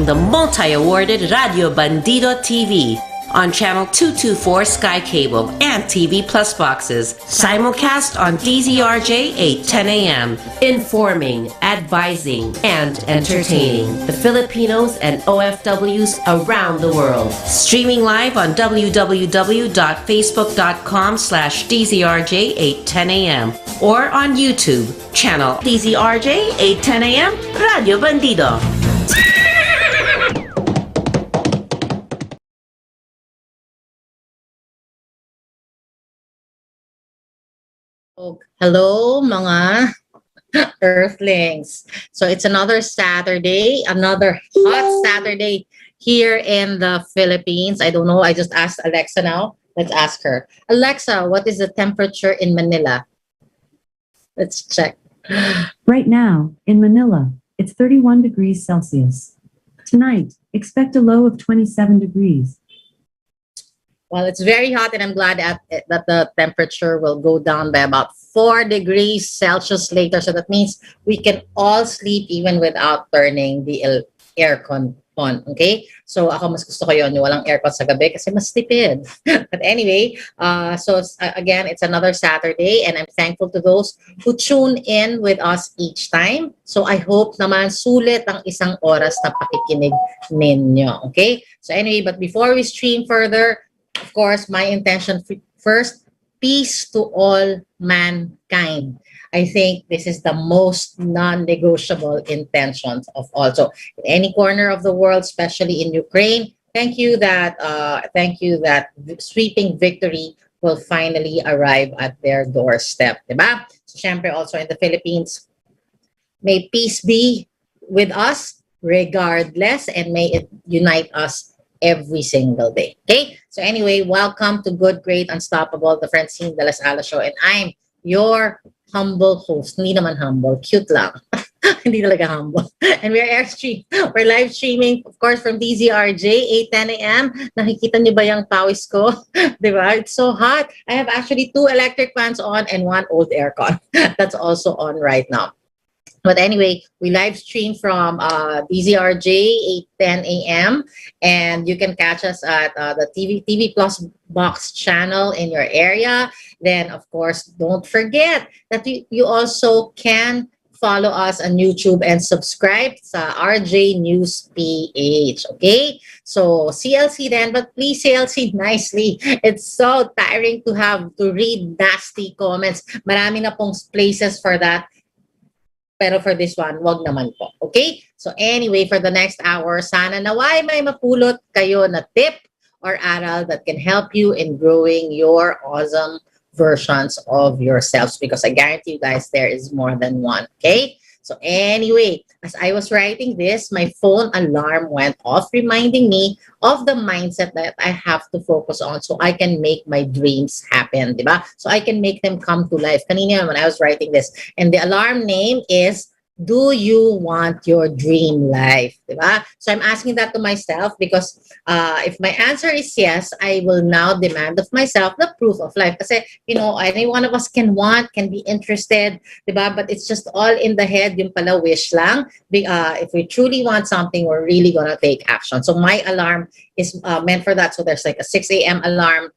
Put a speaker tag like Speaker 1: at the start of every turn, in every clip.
Speaker 1: the multi-awarded Radio Bandido TV on Channel 224 Sky Cable and TV Plus boxes. Simulcast on DZRJ 8:10 a.m. Informing, advising, and entertaining the Filipinos and OFWs around the world. Streaming live on www.facebook.com/DZRJ 8:10 a.m. or on YouTube, channel DZRJ 8:10 a.m. Radio Bandido.
Speaker 2: Hello, mga Earthlings. So it's another Saturday, another hot Saturday here in the Philippines. I don't know. I just asked Alexa now. Let's ask her. Alexa, what is the temperature in Manila? Let's check.
Speaker 3: Right now, in Manila, it's 31 degrees Celsius. Tonight, expect a low of 27 degrees.
Speaker 2: Well, it's very hot, and I'm glad that the temperature will go down by about 4 degrees Celsius later. So that means we can all sleep even without turning the aircon on. Okay? So ako mas gusto ko yun, yung walang aircon sa gabi kasi mas tipid. But anyway, again, it's another Saturday, and I'm thankful to those who tune in with us each time. So I hope naman sulit ang isang oras na pakikinig ninyo. Okay? So anyway, but before we stream further, of course, my intention first, peace to all mankind. I think this is the most non-negotiable intentions of all. So, in any corner of the world, especially in Ukraine, thank you that sweeping victory will finally arrive at their doorstep, diba? So, syempre also in the Philippines, may peace be with us regardless, and may it unite us every single day. Okay? So anyway, welcome to Good, Great, Unstoppable, the Francine de las Alas Show. And I'm your humble host. Hindi naman humble. Cute lang. Hindi talaga humble. And we're live streaming, of course, from DZRJ, 8:10 a.m. Nakikita niyo ba yung pawis ko? Diba? It's so hot. I have actually 2 electric fans on and 1 old aircon. That's also on right now. But anyway, we live stream from DZRJ 8:10 a.m. and you can catch us at the TV Plus box channel in your area. Then, of course, don't forget that you also can follow us on YouTube and subscribe sa RJ News PH. Okay? So, CLC then, but please CLC nicely. It's so tiring to have to read nasty comments. Marami na pong places for that. Pero for this one, wag naman po. Okay? So anyway, for the next hour, sana naway may mapulot kayo na tip or aral that can help you in growing your awesome versions of yourselves, because I guarantee you guys there is more than one. Okay? So anyway, as I was writing this, my phone alarm went off, reminding me of the mindset that I have to focus on so I can make my dreams happen, diba? So I can make them come to life. Kanina when I was writing this, and the alarm name is, do you want your dream life? Diba? So I'm asking that to myself because if my answer is yes, I will now demand of myself the proof of life. Kasi, you know, any one of us can want, can be interested, diba? But it's just all in the head, yung pala wish lang. If we truly want something, we're really gonna take action. So my alarm is meant for that. So there's like a 6 a.m. alarm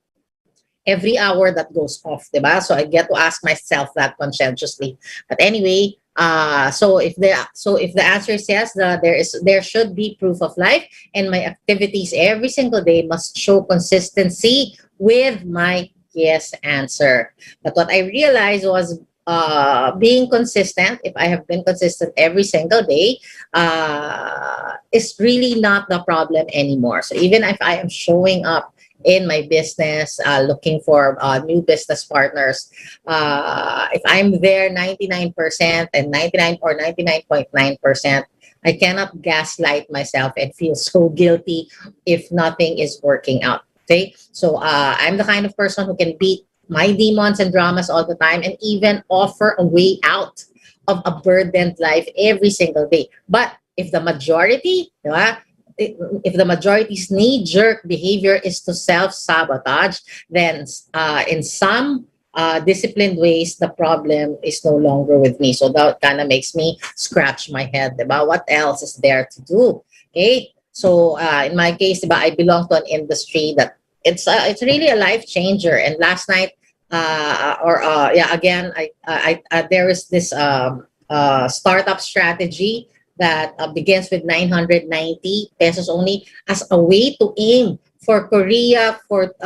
Speaker 2: every hour that goes off, diba? So I get to ask myself that conscientiously. But anyway, so if the answer is yes, there should be proof of life, and my activities every single day must show consistency with my yes answer. But what I realized was being consistent, if I have been consistent every single day, is really not the problem anymore. So even if I am showing up in my business, looking for new business partners, if I'm there 99% and 99 or 99.9%, I cannot gaslight myself and feel so guilty if nothing is working out. Okay, so I'm the kind of person who can beat my demons and dramas all the time and even offer a way out of a burdened life every single day. But if the majority, diba, if the majority's knee-jerk behavior is to self-sabotage, then in some disciplined ways, the problem is no longer with me. So that kind of makes me scratch my head about what else is there to do. Okay, So in my case, diba, I belong to an industry that it's really a life changer. And last night, yeah, again, there is this startup strategy that begins with 990 pesos only as a way to aim for Korea for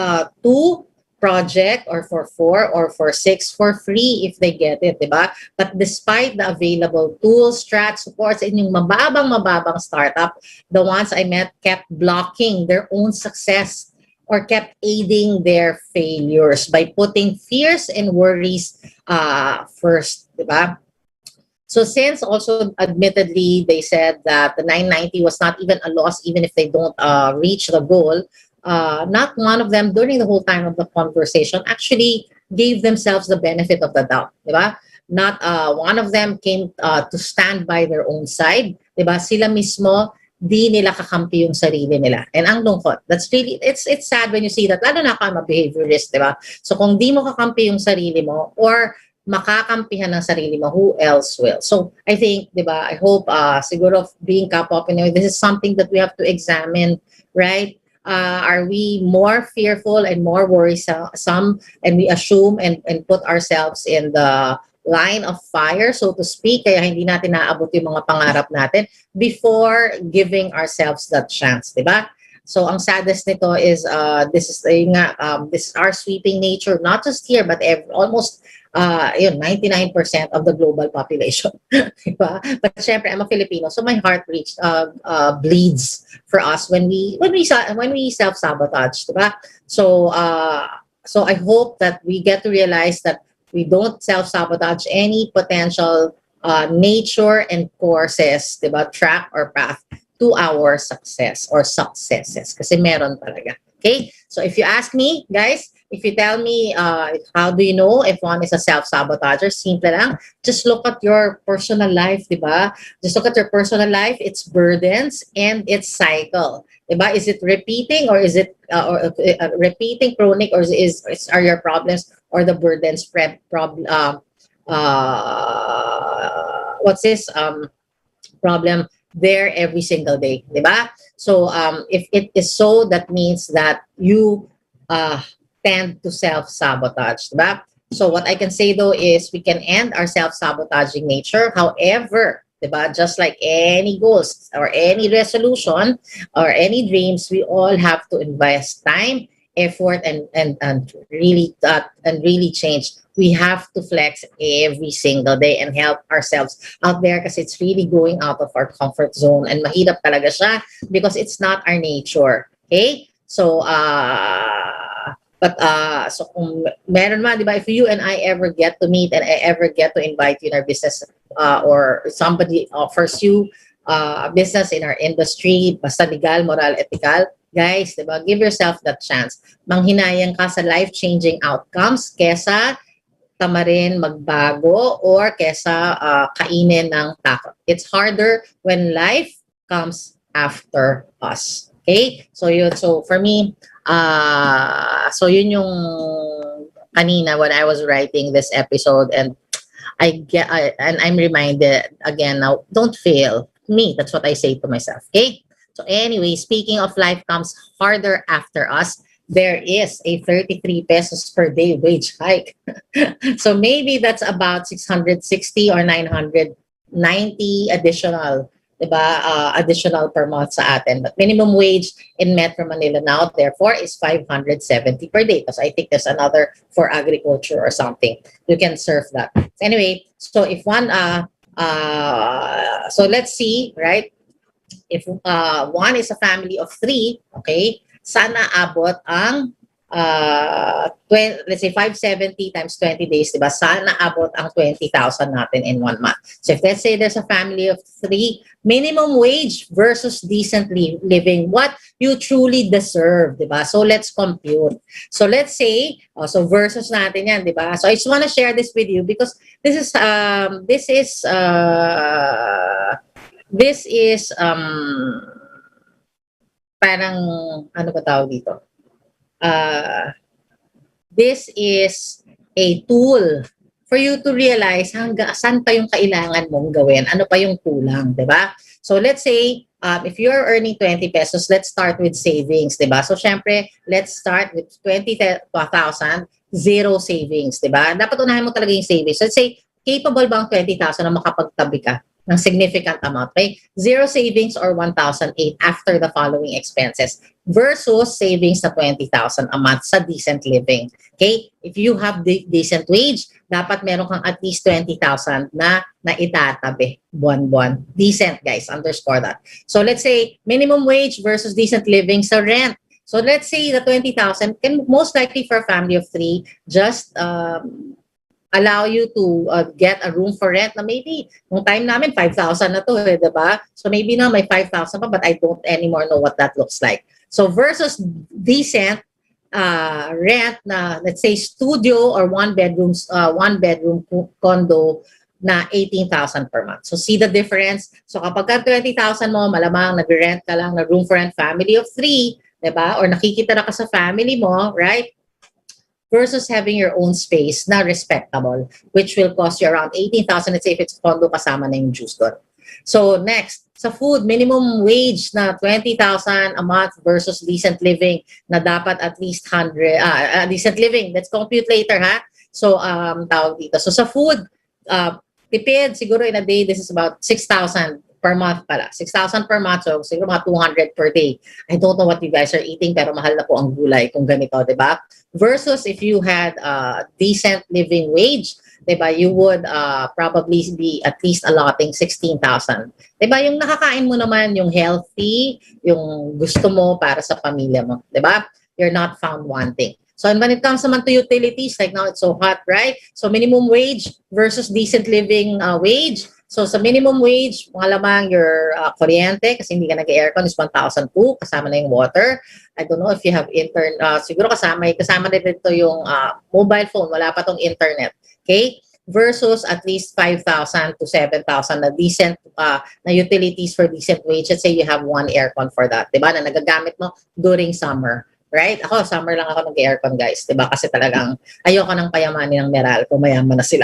Speaker 2: two project or for four or for six for free if they get it, diba? But despite the available tools, strat, supports, and yung mababang startup, the ones I met kept blocking their own success or kept aiding their failures by putting fears and worries first, diba? So since also admittedly they said that the 990 was not even a loss even if they don't reach the goal, not one of them during the whole time of the conversation actually gave themselves the benefit of the doubt, di ba? Not one of them came to stand by their own side, di ba? Sila mismo di nila kakampi yung sarili nila. And ang lungkot, that's really, it's sad when you see that, lalo na ako, I'm a behaviorist, di ba? So kung di mo kakampi yung sarili mo or makakampihan ng sarili mo, who else will? So I think, di ba, I hope siguro being Kapwa Pinoy, this is something that we have to examine, right? Are we more fearful and more worrisome and we assume and put ourselves in the line of fire, so to speak, kaya hindi natin naabot yung mga pangarap natin before giving ourselves that chance, di ba? So ang saddest nito is this is this is our sweeping nature, not just here but almost 99% of the global population. Diba? But syempre, I'm a Filipino, so my heart bleeds for us when we self-sabotage, diba? So so I hope that we get to realize that we don't self-sabotage any potential nature and courses, diba, track or path to our success or successes. Kasi meron talaga. Okay? So if you ask me, guys, if you tell me, how do you know if one is a self-sabotager? Simple lang. Just look at your personal life, diba? Just look at your personal life, its burdens, and its cycle. Diba? Is it repeating or is it repeating, chronic, or are your problems or the burdens what's this? Problem there every single day, diba? So if it is so, that means that you tend to self-sabotage, diba? So what I can say though is we can end our self-sabotaging nature. However, diba, just like any goals or any resolution or any dreams, we all have to invest time, effort, and really change. We have to flex every single day and help ourselves out there because it's really going out of our comfort zone and mahirap talaga siya because it's not our nature. Okay? So so kung meron man, di ba, if you and I ever get to meet and I ever get to invite you in our business or somebody offers you a business in our industry, basta legal, moral, ethical, guys, di ba, give yourself that chance. Manghinayang ka sa life-changing outcomes kesa tamarin magbago or kesa kainin ng takot. It's harder when life comes after us. Okay? So yun, so for me, so yun yung kanina when I was writing this episode, and and I'm reminded again now, don't fail. Me, that's what I say to myself. Okay? So anyway, speaking of life comes harder after us, there is a 33 pesos per day wage hike. So maybe that's about 660 or 990 additional, diba, additional per month sa atin. But minimum wage in Metro Manila now, therefore, is 570 per day. Because I think there's another for agriculture or something. You can surf that. Anyway, so if one, so let's see, right? If one is a family of 3, okay, sana abot ang 20, let's say 570 times 20 days, diba? Sana abot ang 20,000 natin in 1 month. So if let's say there's a family of 3, minimum wage versus decent living, what you truly deserve, diba? So let's compute. So let's say, so versus natin yan, diba? So I just want to share this with you because this is parang ano ba tawag dito? This is a tool for you to realize saan pa yung kailangan mong gawin, ano pa yung kulang, di ba? So let's say, if you're earning 20 pesos, let's start with savings, di ba? So syempre, let's start with 20,000, zero savings, di ba? Dapat unahin mo talaga yung savings. Let's say, capable ba ang 20,000 na makapagtabi ka ng significant amount? Okay? Zero savings or 1,008 after the following expenses versus savings na 20,000 a month sa decent living. Okay? If you have the decent wage, dapat meron kang at least 20,000 na itatabi buwan-buwan. Decent, guys. Underscore that. So let's say minimum wage versus decent living sa rent. So let's say the 20,000 can most likely for a family of 3 just allow you to get a room for rent na maybe nung time namin 5,000 na to, diba? So maybe na may 5,000 pa, but I don't anymore know what that looks like. So versus decent rent na let's say studio or one bedroom condo na 18,000 per month. So see the difference. So kapag ka 20,000 mo, malamang nag-rent ka lang na room for rent family of 3, diba? Or nakikita na ka sa family mo, right? Versus having your own space na respectable, which will cost you around 18,000. Let's say if it's condo, kasama na yung juice doon. So next, sa food, minimum wage na 20,000 a month versus decent living na dapat at least 100, decent living. Let's compute later, ha? So, tawag dito. So sa food, tipid, siguro in a day, this is about 6,000 per month pala. 6,000 per month, so siguro mga 200 per day. I don't know what you guys are eating, pero mahal na po ang gulay kung ganito, di ba? Versus if you had a decent living wage, di ba, you would probably be at least allotting 16,000. Di ba, yung nakakain mo naman, yung healthy, yung gusto mo para sa pamilya mo, di ba? You're not found wanting. So and when it comes naman to utilities, like now it's so hot, right? So minimum wage versus decent living wage. So sa minimum wage, malamang your kuryente, kasi hindi ka nag-aircon, is 1,002, kasama na yung water. I don't know if you have siguro kasama na dito yung mobile phone, wala pa tong internet. Okay? Versus at least 5,000 to 7,000 na decent na utilities for decent wage. Let's say you have one aircon for that, diba? Na nagagamit mo during summer. Right? Ako, summer lang ako nag-aircon, guys. Diba? Kasi talagang ayoko nang payamanin ng Meral kung mayaman na sila.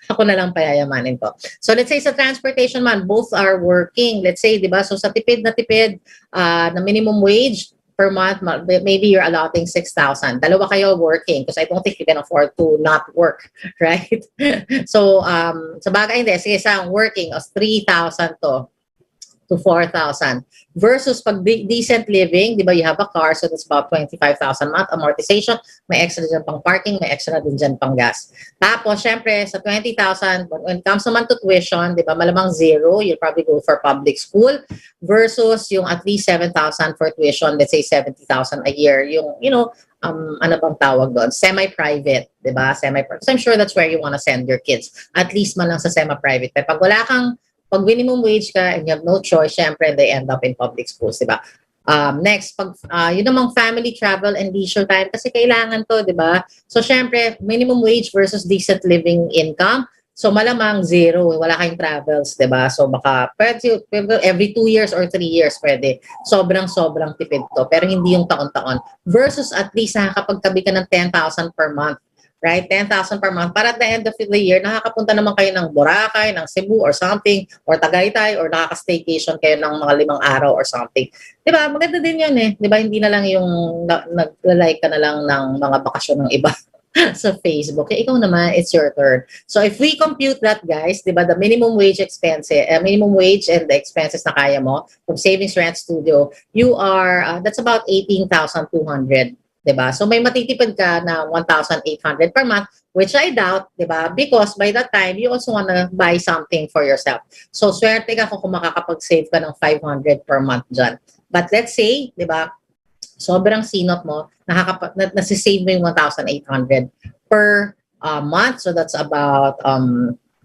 Speaker 2: Ako na lang payayamanin ko. So, let's say sa transportation man, both are working. Let's say, diba? So, sa tipid na minimum wage per month, maybe you're allotting 6,000. Dalawa kayo working because I don't think you can afford to not work. Right? So, sa bagay hindi. Sige, sa working, 3,000 to 4,000 versus pag decent living, di ba, you have a car, so that's about 25,000 month amortization, may extra dyan pang parking, may extra din dyan pang gas. Tapos, syempre, sa 20,000, when it comes naman to tuition, di ba, malamang zero, you'll probably go for public school versus yung at least 7,000 for tuition, let's say 70,000 a year, yung, you know, ano bang tawag doon? Semi-private, di ba? Semi-private. So I'm sure that's where you want to send your kids. At least man lang sa semi-private. Pero pag minimum wage ka and you have no choice, syempre, they end up in public schools, di ba? Next, pag yun namang family travel and leisure time, kasi kailangan to, di ba? So, syempre, minimum wage versus decent living income. So, malamang zero. Wala kayong travels, di ba? So, baka pwede, every 2 years or 3 years, pwede. Sobrang tipid to. Pero hindi yung taon-taon. Versus at least nakakapagtabi ka ng 10,000 per month. Right? 10,000 per month. Para at the end of the year, nakakapunta naman kayo ng Boracay, ng Cebu or something, or Tagaytay, or nakaka-staycation kayo ng mga 5 araw or something. Diba? Maganda din yun eh. Diba? Hindi na lang yung nag-like ka na lang ng mga bakasyon ng iba sa Facebook. Eh, ikaw naman, it's your turn. So if we compute that, guys, diba, the minimum wage minimum wage and the expenses na kaya mo from savings, rent, studio, you are, that's about 18,200. Diba? So may matitipid ka na 1,800 per month, which I doubt, diba? Because by that time, you also wanna buy something for yourself. So swerte ka kung makakapag-save ka ng 500 per month dyan. But let's say, diba, sobrang sinop mo, nasisave mo yung 1,800 per month. So that's about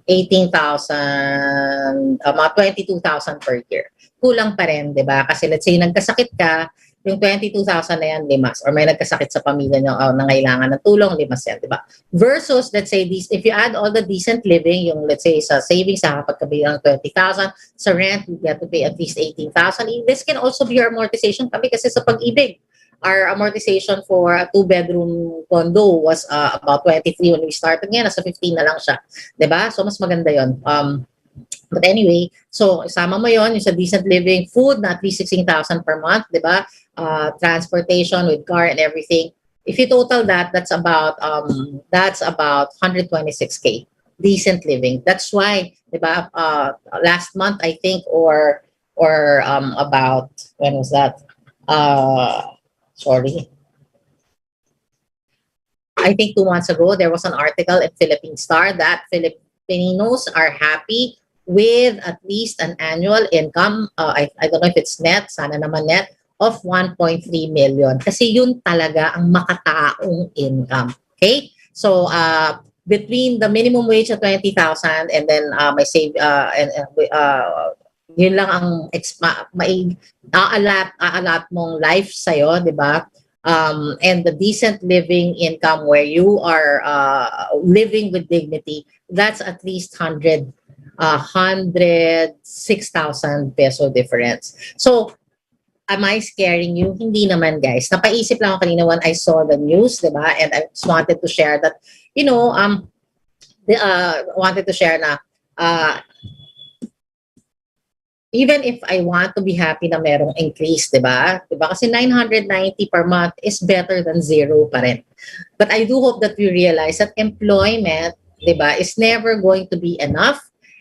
Speaker 2: 18,000, mga 22,000 per year. Kulang pa rin, diba? Kasi let's say nagkasakit ka, yung 22,000 na yan, limas. Or may nagkasakit sa pamilya nyo, nangailangan ng tulong, limas yan, diba? Versus, let's say, if you add all the decent living, yung let's say sa savings, nakakapagkabi ng 20,000, sa rent, you have to pay at least 18,000. This can also be your amortization kami kasi sa pag-ibig. our amortization for a two-bedroom condo was about 23 when we started. Ngayon, nasa 15 na lang siya. Diba? So, mas maganda yon. But anyway, so isama mo yon yung sa decent living, food na at least 16,000 per month, di ba? Transportation with car and everything. If you total that, that's about 126K. Decent living. That's why, di ba? Last month I think, or about, when was that? Sorry. I think 2 months ago, there was an article in Philippine Star that Filipinos are happy with at least an annual income, I don't know if it's net, sana naman net, of 1.3 million. Kasi yun talaga ang makataong income. Okay? So, between the minimum wage of 20,000 and then may save, yun lang ang aalat mong life sa'yo, di ba? And the decent living income where you are living with dignity, that's at least 106,000 peso difference. So, am I scaring you? Hindi naman, guys. Napaisip lang ako kanina when I saw the news, diba? And I just wanted to share that, wanted to share na, even if I want to be happy na merong increase, diba? Kasi 990 per month is better than zero pa rin. But I do hope that we realize that employment, diba, is never going to be enough.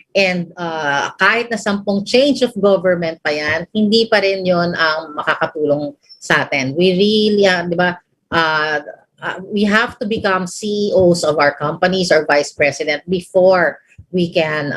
Speaker 2: And kahit na 10 change of government pa yan, hindi pa rin yon ang makakatulong sa atin. We really, di ba, we have to become CEOs of our companies or vice president before we can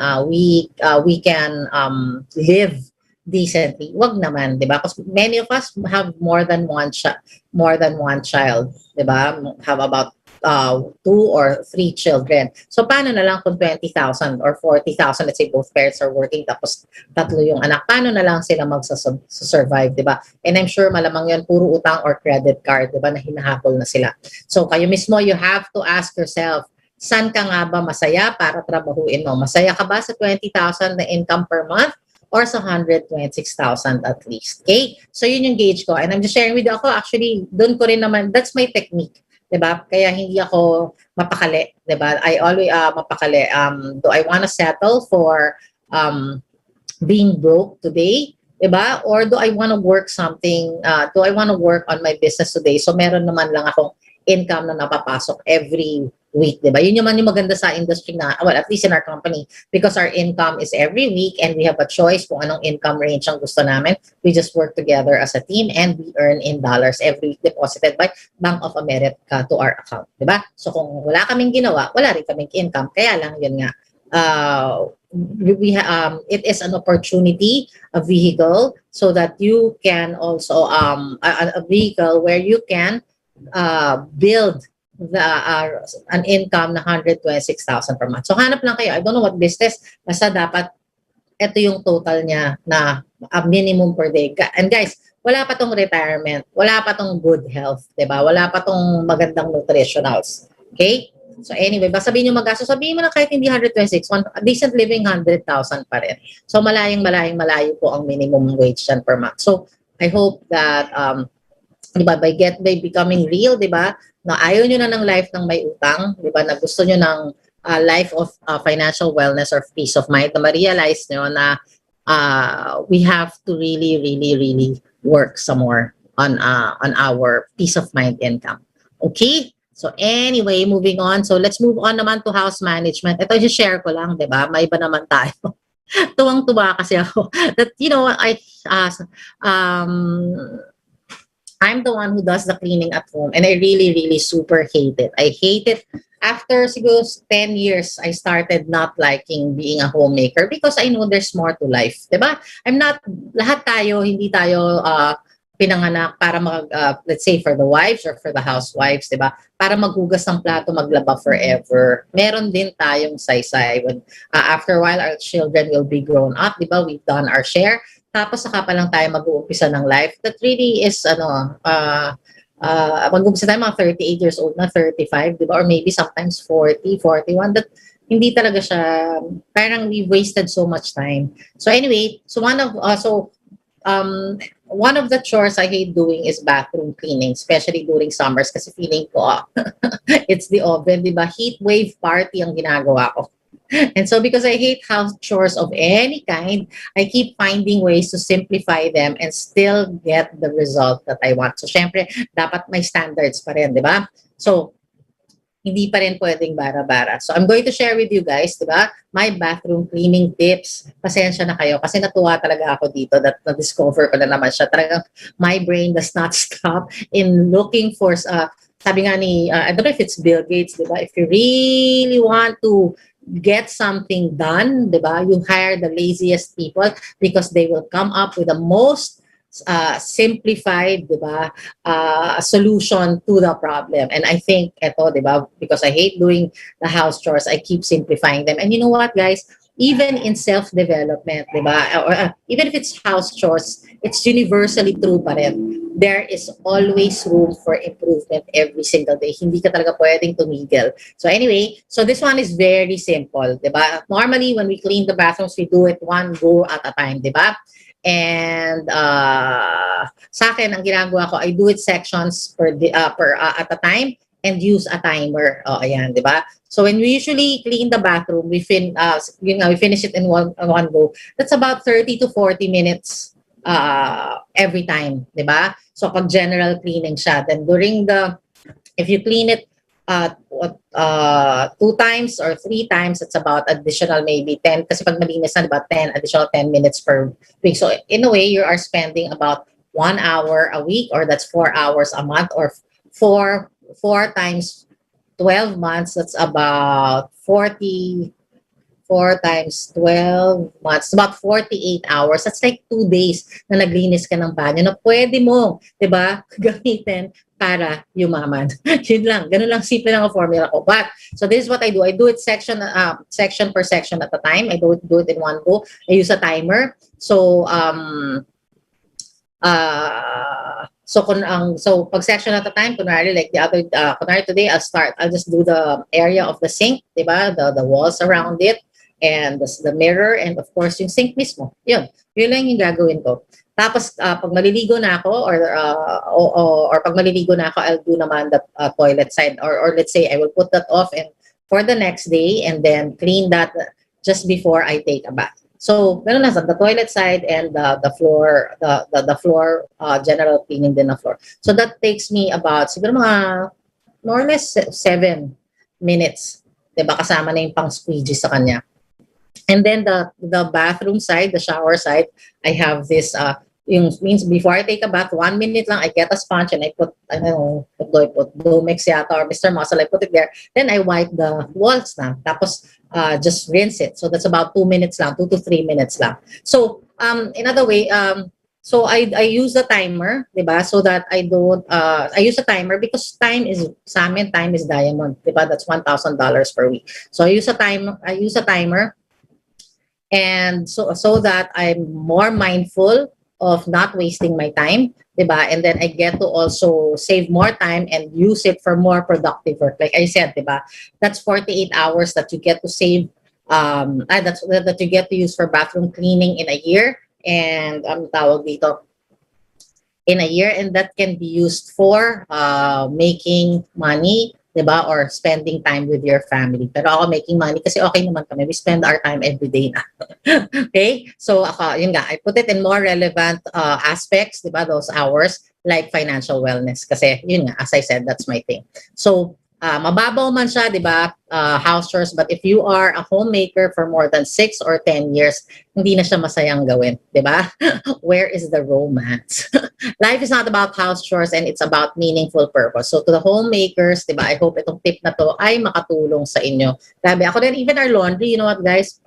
Speaker 2: live decently. Wag naman, di ba? Because many of us have more than one child, di ba? Have about 2 or 3 children. So, paano na lang kung 20,000 or 40,000, let's say both parents are working, tapos 3 yung anak, paano na lang sila magsasurvive, di ba? And I'm sure malamang yun, puro utang or credit card, di ba, na hinahakol na sila. So, kayo mismo, you have to ask yourself, saan ka nga ba masaya para trabahuin mo? Masaya ka ba sa 20,000 na income per month? Or sa 126,000 at least. Okay? So, yun yung gauge ko. And I'm just sharing with you, ako actually, doon ko rin naman, that's my technique. Diba? Kaya hindi ako mapakali, diba? I always mapakali. Do I want to settle for being broke today, diba? Or do I want to work something? Do I want to work on my business today? So meron naman lang akong income na napapasok every week, diba? Yun naman yung maganda sa industry na, well, at least in our company, because our income is every week and we have a choice kung anong income range ang gusto namin. We just work together as a team and we earn in dollars every week deposited by Bank of America to our account, diba? So kung wala kaming ginawa, wala rin kaming income. Kaya lang, yun nga, it is an opportunity, a vehicle, so that you can also, a vehicle where you can build an income na 126,000 per month. So hanap lang kayo. I don't know what business. Basta dapat ito yung total niya na minimum per day. And guys, wala pa tong retirement. Wala pa tong good health. Diba? Wala pa tong magandang nutritionals. Okay? So anyway, basta sabihin nyo magasto. Sabihin mo na kahit hindi 126, decent living 100,000 pa rin. So malayo po ang minimum wage yan per month. So I hope that diba, by becoming real, diba, na ayaw nyo na ng life ng may utang, diba, na gusto nyo ng life of financial wellness or peace of mind, na ma-realize nyo na we have to really work some more on our peace of mind income. Okay? So anyway, moving on. So let's move on naman to house management. Ito yung share ko lang, diba? May iba naman tayo. Tuwang-tuwa kasi ako that, I'm the one who does the cleaning at home and I really super hate it. I hate it. After siguro 10 years, I started not liking being a homemaker because I know there's more to life. Diba? Lahat tayo, hindi tayo pinanganak para let's say for the wives or for the housewives, diba? Para maghugas ng plato, maglaba forever. Meron din tayong saysay. After a while, our children will be grown up, diba? We've done our share. Tapos saka pa lang tayo mag-uumpisa ng life. That really is, mag-uumpisa tayo mga 38 years old na, 35, di ba? Or maybe sometimes 40, 41. That hindi talaga siya, parang we wasted so much time. So anyway, so one of the chores I hate doing is bathroom cleaning, especially during summers kasi feeling ko, it's the oven, di ba? Heat wave party ang ginagawa ko. And so because I hate house chores of any kind, I keep finding ways to simplify them and still get the result that I want. So syempre, dapat may standards pa rin, di ba? So, hindi pa rin pwedeng bara-bara. So I'm going to share with you guys, di ba, my bathroom cleaning tips. Pasensya na kayo kasi natuwa talaga ako dito that na-discover ko na naman siya. Talagang my brain does not stop in looking for, sabi nga ni, I don't know if it's Bill Gates, di ba, if you really want to get something done, di ba, you hire the laziest people because they will come up with the most simplified, di ba, solution to the problem. And I think eto, di ba, because I hate doing the house chores, I keep simplifying them. And you know what, guys? Even in self-development, di ba, or even if it's house chores, it's universally true pa rin. There is always room for improvement every single day. Hindi ka talaga pwedeng tumigil. So anyway, so this one is very simple, di ba? Normally, when we clean the bathrooms, we do it one go at a time, di ba? And sa akin, ang ginagawa ko, I do it sections at a time and use a timer. Oh, ayan, di ba? So when we usually clean the bathroom, we finish it in one go. That's about 30 to 40 minutes every time, di ba? So pag general cleaning siya, then if you clean it 2 times or 3 times, it's about additional maybe 10. Kasi pag malinis na, diba, additional 10 minutes per week. So in a way, you are spending about 1 hour a week, or that's 4 hours a month, or 4 times 12 months, that's about 4 times 12 months, about 48 hours. That's like 2 days na naglinis ka ng banyo na pwede mo, di ba, gamitin para yumaman. Yun lang. Ganun lang, simple lang ang formula ko. But, so this is what I do. I do it section per section at a time. I do it in one go. I use a timer. So, so pag section at a time, kunwari like kunwari today, I'll just do the area of the sink, di ba? The walls around it, and the mirror, and of course yung sink mismo. Yun lang yung gagawin ko. Tapos pag maliligo na ako, or pag maliligo na ako, I'll do naman the toilet side, or let's say I will put that off and for the next day, and then clean that just before I take a bath. So, ganun lang, the toilet side and the floor, the floor, general cleaning din ng floor. So that takes me about, siguro mga more or less 7 minutes. Diba? Kasama na yung pang squeegee sa kanya. And then the bathroom side, the shower side, I have this, means before I take a bath, 1 minute lang, I get a sponge and I put, I don't know, put Domex yata or Mr. Muscle, I put it there. Then I wipe the walls na. Tapos, just rinse it. So that's about 2 minutes lang, 2 to 3 minutes lang. So, another way, so I use the timer, diba? So that I don't, I use a timer because time is diamond, diba? That's $1,000 per week. So I use a timer, and so that I'm more mindful of not wasting my time, diba? And then I get to also save more time and use it for more productive work. Like I said, diba? That's 48 hours that you get to save, that you get to use for bathroom cleaning in a year. And tawag dito, in a year, and that can be used for making money, diba? Or spending time with your family. Pero ako making money kasi okay naman kami. We spend our time every day na. Okay? So yun nga, I put it in more relevant aspects, diba? Those hours, like financial wellness. Kasi yun nga, as I said, that's my thing. So, mababaw man siya, diba? House chores, but if you are a homemaker for more than 6 or 10 years, hindi na siya masayang gawin, diba? Where is the romance? Life is not about house chores, and it's about meaningful purpose. So to the homemakers, diba, I hope itong tip na to ay makatulong sa inyo. Grabe, ako din, even our laundry, you know what, guys?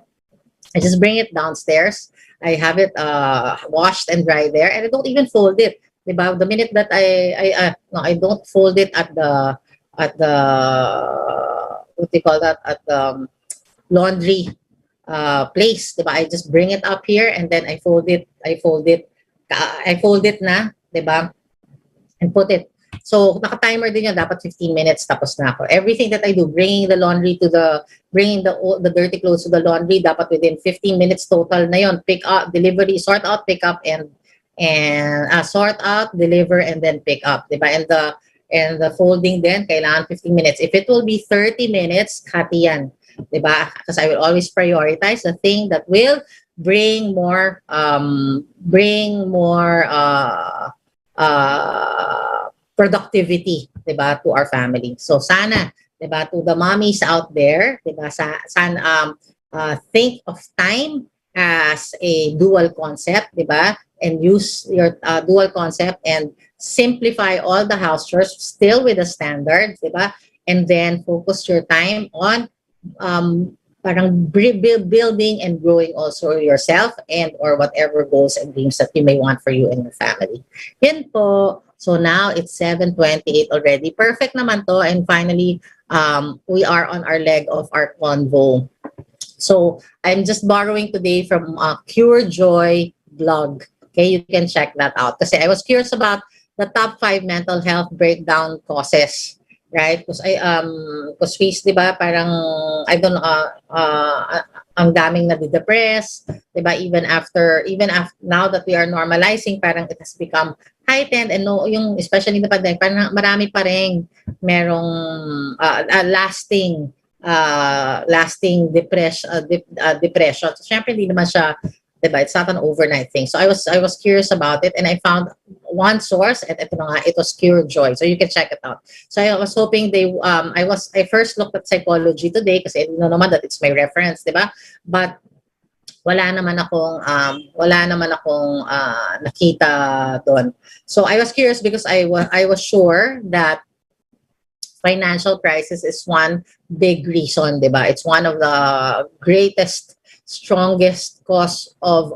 Speaker 2: I just bring it downstairs. I have it washed and dry there, and I don't even fold it. Diba? The minute that I don't fold it at the what do you call that, at the laundry place, diba? I just bring it up here, and then I fold it na, diba? And put it. So naka-timer din yun, dapat 15 minutes tapos na ako. Everything that I do, bringing the dirty clothes to the laundry, dapat within 15 minutes total na yun. Pick up, delivery, sort out, pick up, and and sort out, deliver, and then pick up, diba? And the folding then, kailangan 15 minutes. If it will be 30 minutes, hati yan, diba? Because I will always prioritize the thing that will bring more, productivity, diba, to our family. So sana, diba, to the mommies out there, diba, think of time as a dual concept, diba? And use your dual concept and simplify all the house chores still with the standards, diba? And then focus your time on parang building and growing also yourself and or whatever goals and dreams that you may want for you and your family. Yan po. So now it's 7:28 already. Perfect naman to. And finally, we are on our leg of our convo. So I'm just borrowing today from Pure Joy blog. Okay, you can check that out. Kasi I was curious about the top 5 mental health breakdown causes, right? Because face, di ba, parang, I don't know, ang daming nadidepress, di ba? Even after, now that we are normalizing, parang it has become heightened and no, yung, especially the pandemic, parang marami pa rin merong lasting depression. So, syempre, hindi naman siya, diba? It's not an overnight thing. So I was curious about it, and I found one source, and ito na nga, it was Cure Joy. So you can check it out. So I was hoping I first looked at psychology today kasi I know naman that it's my reference, diba? But wala naman akong nakita doon. So I was curious because I was sure that financial crisis is one big reason, diba? It's one of the strongest cause of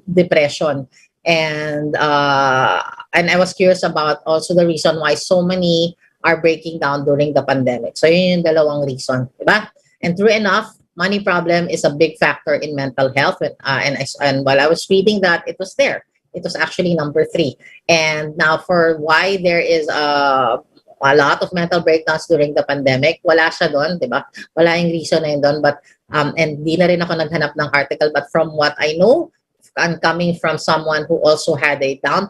Speaker 2: depression, and I was curious about also the reason why so many are breaking down during the pandemic. So yun yung dalawang reason, diba? And true enough, money problem is a big factor in mental health. And while I was reading that, it was there. It was actually number 3. And now for why there is a lot of mental breakdowns during the pandemic, wala siya doon, di ba? Wala yung reason na yun doon. But, and di na rin ako naghanap ng article, but from what I know, and coming from someone who also had a down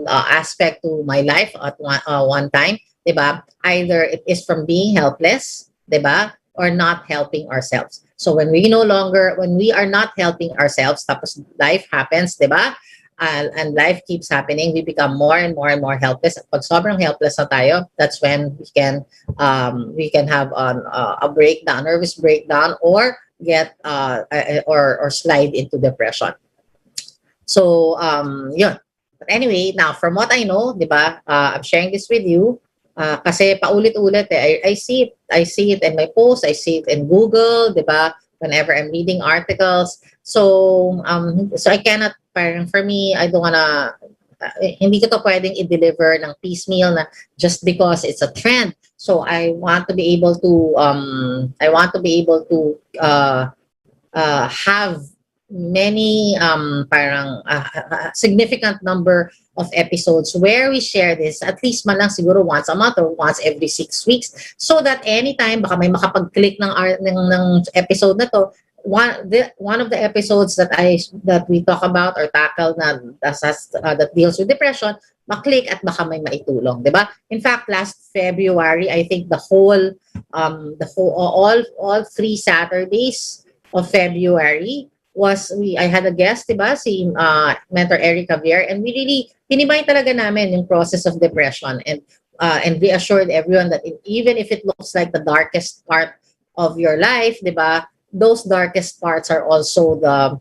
Speaker 2: aspect to my life at one time, di ba? Either it is from being helpless, di ba? Or not helping ourselves. So when we are not helping ourselves, tapos life happens, di ba? And life keeps happening, we become more and more and more helpless. Pag sobrang helpless na tayo, that's when we can have a breakdown, nervous breakdown, or get or slide into depression. So yun. But anyway, now from what I know, di ba, I'm sharing this with you kasi paulit-ulit I see it in my posts, I see it in Google, di ba, whenever I'm reading articles. So I cannot, parang for me, I don't wanna, hindi ko to pwedeng i-deliver ng piecemeal na just because it's a trend. So I want to be able to have many significant number of episodes where we share this at least man lang siguro once a month or once every 6 weeks, so that anytime baka may makapag-click ng episode na to, one of the episodes that we talk about or tackle na that deals with depression, maklik at baka may maitulong, di ba? In fact, last February, I think all 3 Saturdays of February I had a guest, di ba? Si Mentor Eric Javier, and we really hinimay talaga namin yung process of depression, and reassured everyone that even if it looks like the darkest part of your life, di ba? Those darkest parts are also the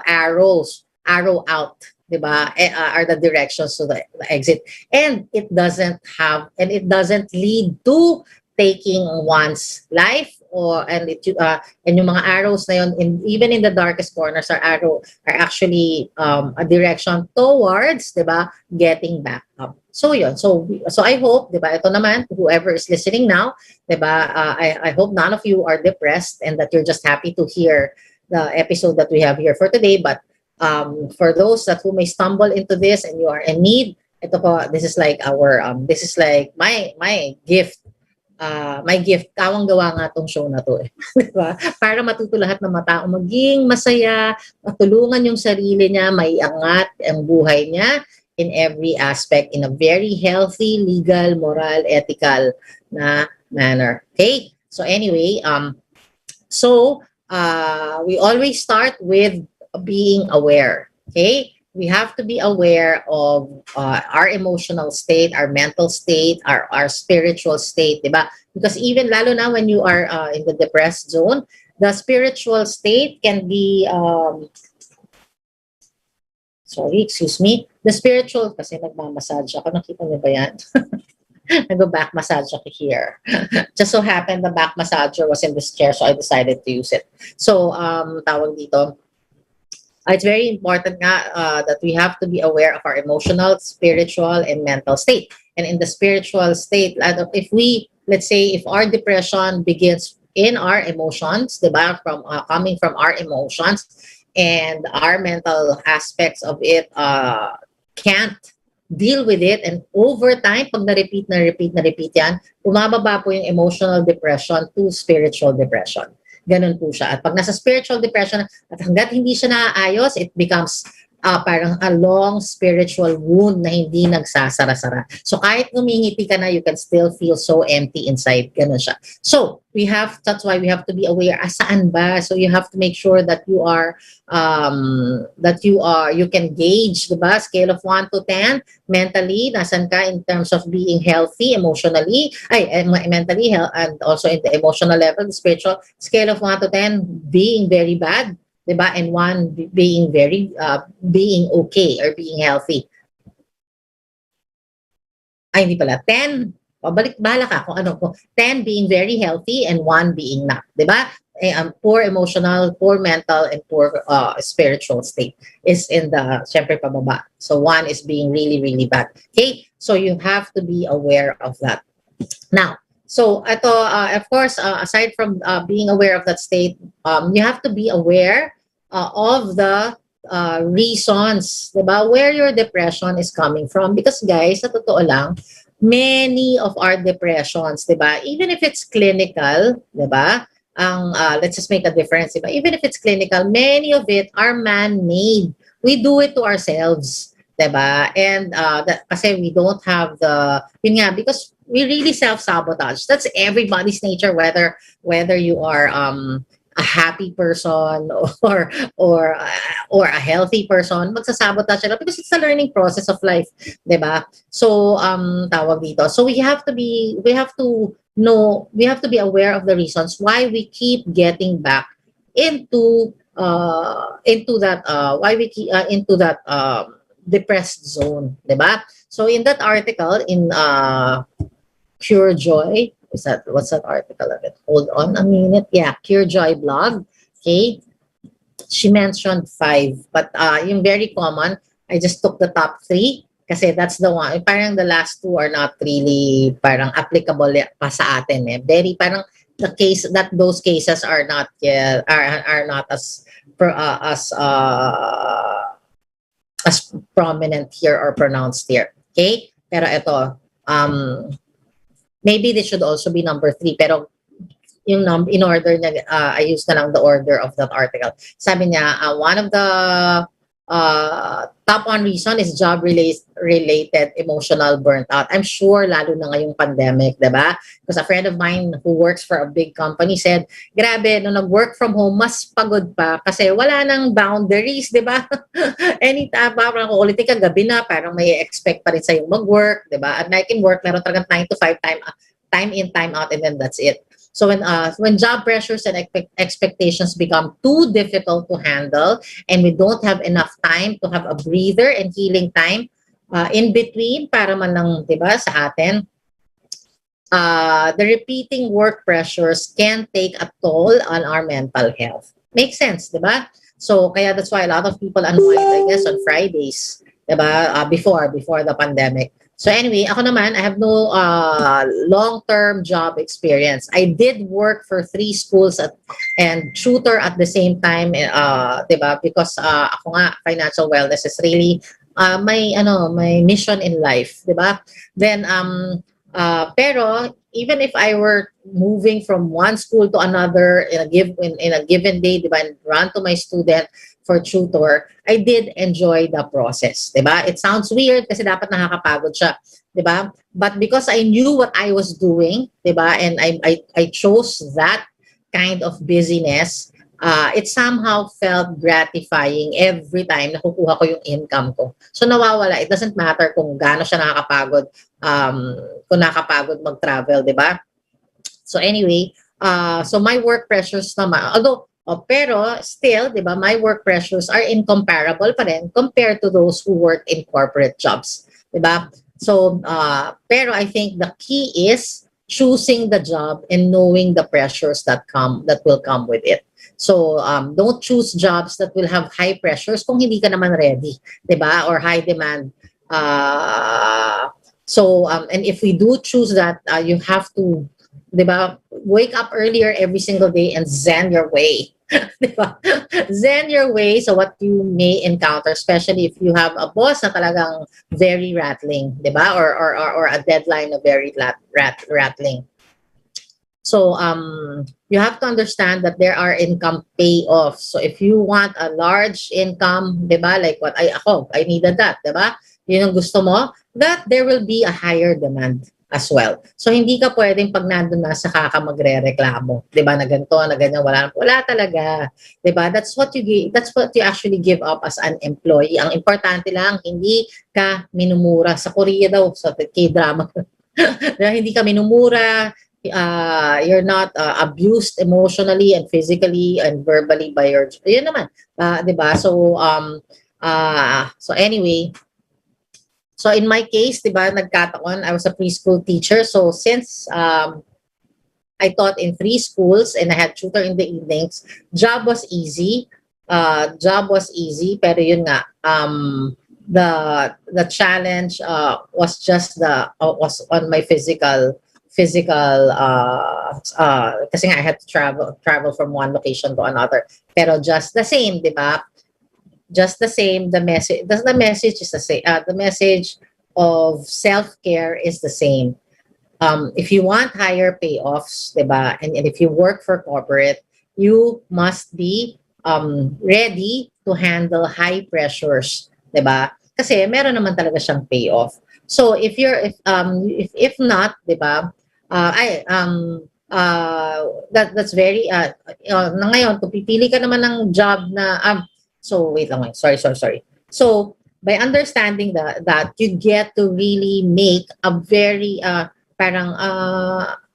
Speaker 2: arrow out, diba? Are the directions to the exit, and it doesn't lead to taking one's life, and yung mga arrows na yun, even in the darkest corners, are actually a direction towards, diba, getting back up. So yun, so I hope, diba, ito naman, whoever is listening now, diba, I hope none of you are depressed and that you're just happy to hear the episode that we have here for today. But for those who may stumble into this and you are in need, ito po, this is like my gift my gift, kawang-gawa nga tong show na to eh. Diba? Para matuto lahat ng mga tao maging masaya, matulungan yung sarili niya, maiangat ang buhay niya in every aspect in a very healthy, legal, moral, ethical na manner. Okay? So anyway, we always start with being aware. Okay? We have to be aware of our emotional state, our mental state, our spiritual state, diba? Because even lalo na when you are in the depressed zone, the spiritual state can be excuse me. The spiritual, kasi nagmamassage ako, nakita niyo ba yan? Nag-back massage ako here. Just so happened the back massager was in this chair, so I decided to use it. So, tawag dito, it's very important nga that we have to be aware of our emotional, spiritual, and mental state. And in the spiritual state, if we, let's say, if our depression begins in our emotions, diba, coming from our emotions, and our mental aspects of it can't deal with it, and over time, pag na-repeat yan, bumababa po yung emotional depression to spiritual depression. Ganun po siya. At pag nasa spiritual depression, at hanggat hindi siya naaayos, it becomes parang a long spiritual wound na hindi nagsasara-sara. So kahit ngumingiti ka na, you can still feel so empty inside. Ganun siya. So that's why we have to be aware, saan ba? So you have to make sure that you can gauge, diba? Scale of 1 to 10, mentally, nasan ka in terms of being healthy, emotionally, mentally, and also in the emotional level, the spiritual, scale of 1 to 10, being very bad, diba? And 1 being being okay or being healthy. Ay, hindi pala. 10, bala ka kung ano ko. 10 being very healthy and 1 being not, diba? Poor emotional, poor mental, and poor spiritual state is in the, syempre, pababa. So 1 is being really, really bad. Okay? So you have to be aware of that. Now, so ito, of course, aside from being aware of that state, you have to be aware of the reasons, diba, where your depression is coming from. Because guys, sa totoo lang, many of our depressions, diba, even if it's clinical, diba, let's just make a difference, diba, even if it's clinical, many of it are man-made. We do it to ourselves, diba, and kasi we don't have yun nga, because we really self-sabotage. That's everybody's nature, whether you are a happy person or a healthy person, magsasabotage sila because it's a learning process of life, diba? So tawag dito. So we have to be aware of the reasons why we keep getting back into that depressed zone, diba? So in that article in Pure Joy, what's that article of it? Hold on a minute. Yeah, Pure Joy blog. Okay. She mentioned 5, but yung very common, I just took the top 3 kasi that's the one. Parang the last 2 are not really parang applicable pa sa atin eh. Very parang those cases are not as prominent here or pronounced here. Okay? Pero ito, maybe this should also be number 3, pero yung in order na I used na lang the order of that article. Sabi niya, one of the top 1 reason is job related emotional burnt out. I'm sure lalo na ngayong pandemic, diba? Because a friend of mine who works for a big company said, grabe, nung nag-work from home, mas pagod pa kasi wala nang boundaries, diba? Anytime, parang ulitin ka gabi na, parang may expect pa rin sa'yo mag-work, diba? At night in work, meron talagang 9 to 5 time in, time out, and then that's it. So when job pressures and expectations become too difficult to handle, and we don't have enough time to have a breather and healing time in between para man lang, diba, sa atin, the repeating work pressures can take a toll on our mental health. Makes sense, diba? So kaya that's why a lot of people unwind, I guess, on Fridays, diba, before the pandemic. So anyway, ako naman, I have no long-term job experience. I did work for 3 schools and tutor at the same time, diba? Because ako nga, financial wellness is really my mission in life, diba? Then, pero even if I were moving from one school to another in a given day, diba, and run to my student for tutor, I did enjoy the process, diba? It sounds weird kasi dapat nakakapagod siya, diba? But because I knew what I was doing, diba, and I chose that kind of busyness, it somehow felt gratifying every time nakukuha ko yung income ko. So nawawala. It doesn't matter kung gaano siya nakakapagod, kung nakakapagod mag-travel, di ba? So anyway, so my work pressures naman, although, pero still, di ba, my work pressures are incomparable pa rin compared to those who work in corporate jobs. Di ba? So, pero I think the key is choosing the job and knowing the pressures that will come with it. So don't choose jobs that will have high pressures kung hindi ka naman ready, 'di ba? Or high demand. And if we do choose that, you have to, 'di ba, wake up earlier every single day and zen your way. 'Di ba? Zen your way so what you may encounter, especially if you have a boss na talagang very rattling, 'di ba? Or a deadline na very rattling. So you have to understand that there are income payoffs. So if you want a large income, 'di ba? Like what I needed that, 'di ba? Yun ang gusto mo, that there will be a higher demand as well. So hindi ka pwedeng pag nandun na sa ka magrereklamo, 'di ba? Na ganito, na ganyan, wala talaga. 'Di ba? That's what you actually give up as an employee. Ang importante lang hindi ka minumura sa Korea daw, sa K-drama. Hindi ka minumura, you're not abused emotionally and physically and verbally by your, yun naman, 'di ba? So anyway, so in my case, 'di ba, nagkataon I was a preschool teacher. So since I taught in 3 schools and I had tutor in the evenings, job was easy. Pero yun nga, the challenge was just was on my physical kasi nga I had to travel from one location to another. Pero just the same, 'di ba? Just the same, the message is the same. The message of self-care is the same. If you want higher payoffs, diba, and if you work for corporate, you must be ready to handle high pressures, diba? Kasi meron naman talaga siyang payoff. So if not, diba, that's very na ngayon kung pipili ka naman ng job na so wait lang, sorry. So by understanding that you get to really make a very parang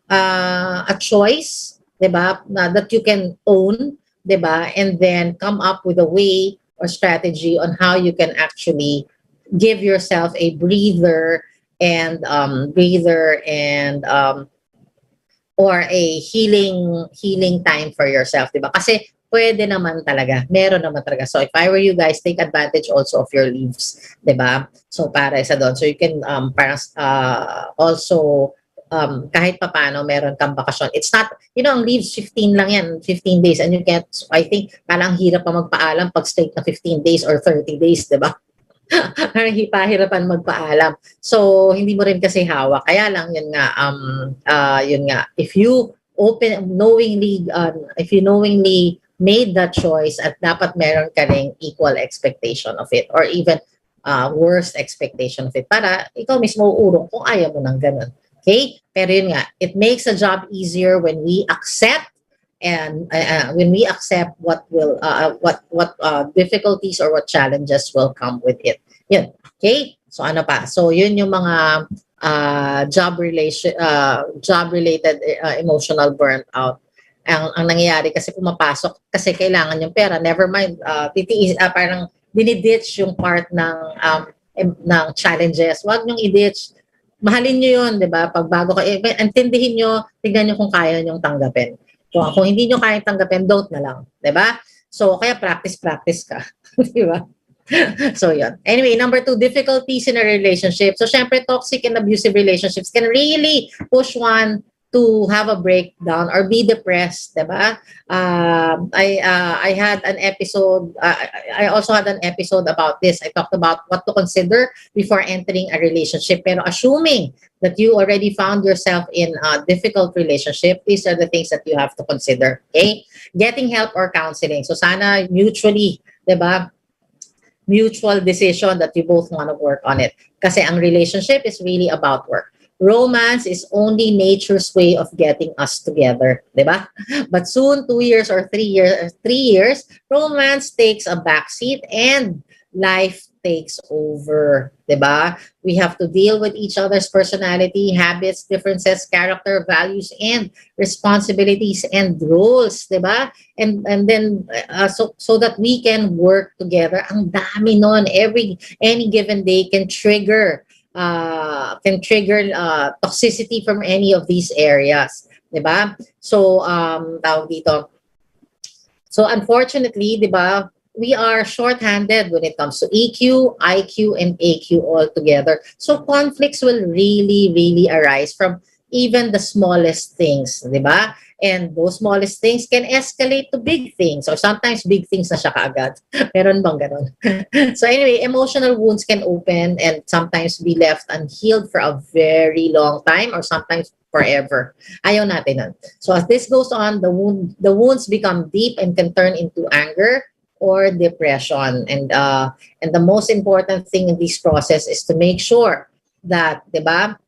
Speaker 2: a choice, 'di ba, that you can own, 'di ba, and then come up with a way or strategy on how you can actually give yourself a breather and or a healing time for yourself, 'di ba? Kasi pwede naman talaga, meron naman talaga. So if I were you guys, take advantage also of your leaves, 'di ba? So para sa doon, so you can parang also kahit papaano meron kang bakasyon. It's not, ang leaves 15 lang yan, 15 days, and you can't, I think parang hirap pa magpaalam pag straight na 15 days or 30 days, 'di ba? Parang hipahirapan magpaalam. So hindi mo rin kasi hawak. Kaya lang yun nga, if you knowingly made that choice, at dapat meron ka ring equal expectation of it or even worst expectation of it para ikaw mismo uurong kung ayaw mo ng ganun. Okay? Pero yun nga, it makes a job easier when we accept what difficulties or what challenges will come with it. Yun. Okay? So ano pa? So yun yung mga job-related emotional burnout. Ang nangyayari kasi pumapasok kasi kailangan yung pera, never mind parang diniditch yung part ng challenges. Huwag niyong i-ditch, mahalin niyo yun, 'di ba? Pag bago ka, intindihin niyo, tingnan niyo kung kaya niyo tanggapin. Kung hindi niyo kaya tanggapin, don't na lang, 'di ba? So kaya practice ka, 'di ba? So yun. Anyway, number 2, difficulties in a relationship. So syempre toxic and abusive relationships can really push one to have a breakdown or be depressed, diba? I had an episode, I also had an episode about this. I talked about what to consider before entering a relationship. Pero assuming that you already found yourself in a difficult relationship, these are the things that you have to consider, okay? Getting help or counseling. So sana mutually, diba? Mutual decision that you both want to work on it. Kasi ang relationship is really about work. Romance is only nature's way of getting us together, diba? But soon, 2 years or 3 years, romance takes a backseat and life takes over, diba? We have to deal with each other's personality, habits, differences, character, values, and responsibilities and roles, diba? And then so that we can work together. Ang dami nun. Any given day can trigger toxicity from any of these areas, 'di ba? So tawag dito. So unfortunately, 'di ba, we are short-handed when it comes to EQ, IQ, and AQ all together. So conflicts will really, really arise from even the smallest things, 'di ba? And those smallest things can escalate to big things or sometimes big things na siya kaagad. Meron bang ganun? So anyway, emotional wounds can open and sometimes be left unhealed for a very long time or sometimes forever. Ayaw natin nun. So as this goes on, the wounds become deep and can turn into anger or depression. And the most important thing in this process is to make sure that, 'di ba,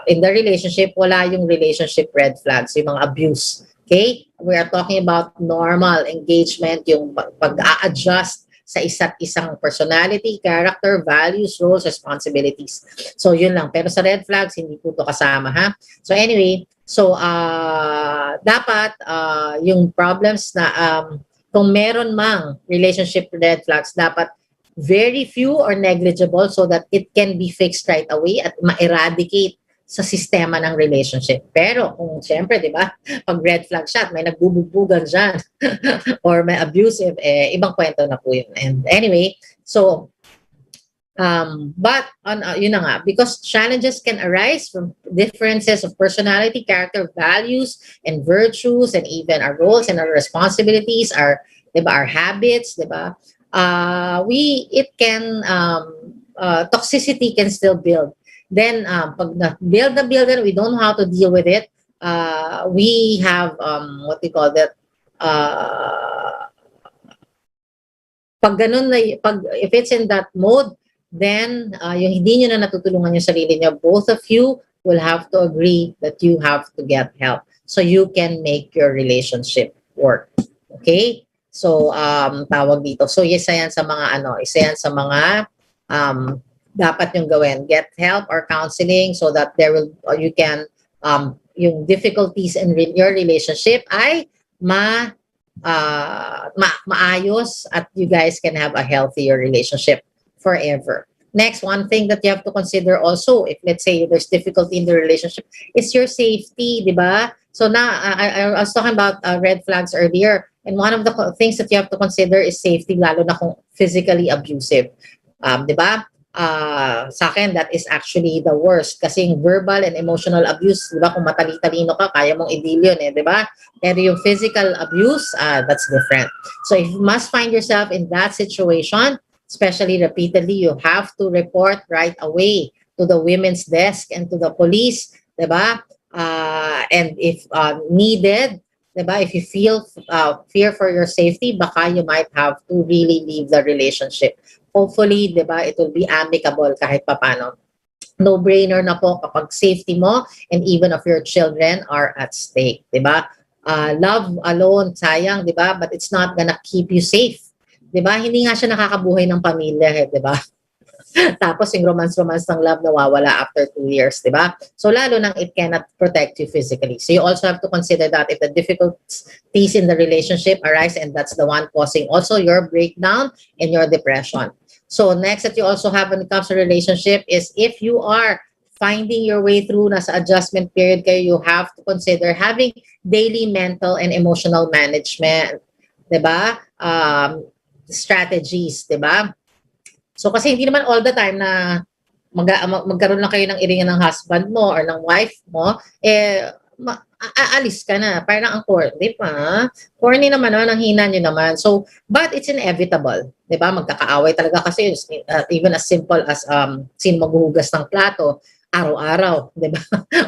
Speaker 2: in the relationship, wala yung relationship red flags, yung mga abuse. Okay? We are talking about normal engagement, yung pag-a-adjust sa isa't isang personality, character, values, roles, responsibilities. So, yun lang. Pero sa red flags, hindi po ito kasama, ha? So, anyway, dapat yung problems na kung meron mang relationship red flags, dapat very few or negligible so that it can be fixed right away at ma-eradicate sa sistema ng relationship. Pero kung siyempre, di ba, pag red flag siya at may nagbubugbugan dyan or may abusive, ibang kwento na po yun. And anyway, so, yun na nga, because challenges can arise from differences of personality, character, values, and virtues, and even our roles and our responsibilities, our habits, di ba? Toxicity can still build. Then, pag build, we don't know how to deal with it. We have, what we call that, if it's in that mode, then yung hindi nyo na natutulungan yung sarili nyo, both of you will have to agree that you have to get help so you can make your relationship work. Okay? So, tawag dito. So, isa yan sa mga dapat yung gawin. Get help or counseling so that you can, yung difficulties in your relationship ay maayos at you guys can have a healthier relationship forever. Next, one thing that you have to consider also, if let's say there's difficulty in the relationship, is your safety, di ba? So now, I was talking about red flags earlier. And one of the things that you have to consider is safety, lalo na kung physically abusive. Di ba? Sa akin, that is actually the worst. Kasi yung verbal and emotional abuse, di ba? Kung matali-talino ka, kaya mong i-deal yun, di ba? Pero yung physical abuse, that's different. So if you must find yourself in that situation, especially repeatedly, you have to report right away to the women's desk and to the police, di ba? And if needed, diba? If you feel fear for your safety, baka you might have to really leave the relationship. Hopefully, diba, it will be amicable kahit papano. No-brainer na po kapag safety mo and even of your children are at stake, diba? Love alone, sayang, diba? But it's not gonna keep you safe. Diba? Hindi nga siya nakakabuhay ng pamilya, diba? Tapos yung romance ng love nawawala after 2 years, di ba? So lalo nang it cannot protect you physically. So you also have to consider that if the difficulties in the relationship arise and that's the one causing also your breakdown and your depression. So next that you also have when it comes to relationship is if you are finding your way through nasa adjustment period kayo, you have to consider having daily mental and emotional management, di ba? Strategies, di ba? So kasi hindi naman all the time na magkaroon lang kayo ng iringan ng husband mo or ng wife mo, aalis ka na. Parang ang corny pa. Corny naman, ang hina nyo naman. So, but it's inevitable. Diba? Magkakaaway talaga kasi even as simple as sino maghuhugas ng plato, araw-araw, di ba?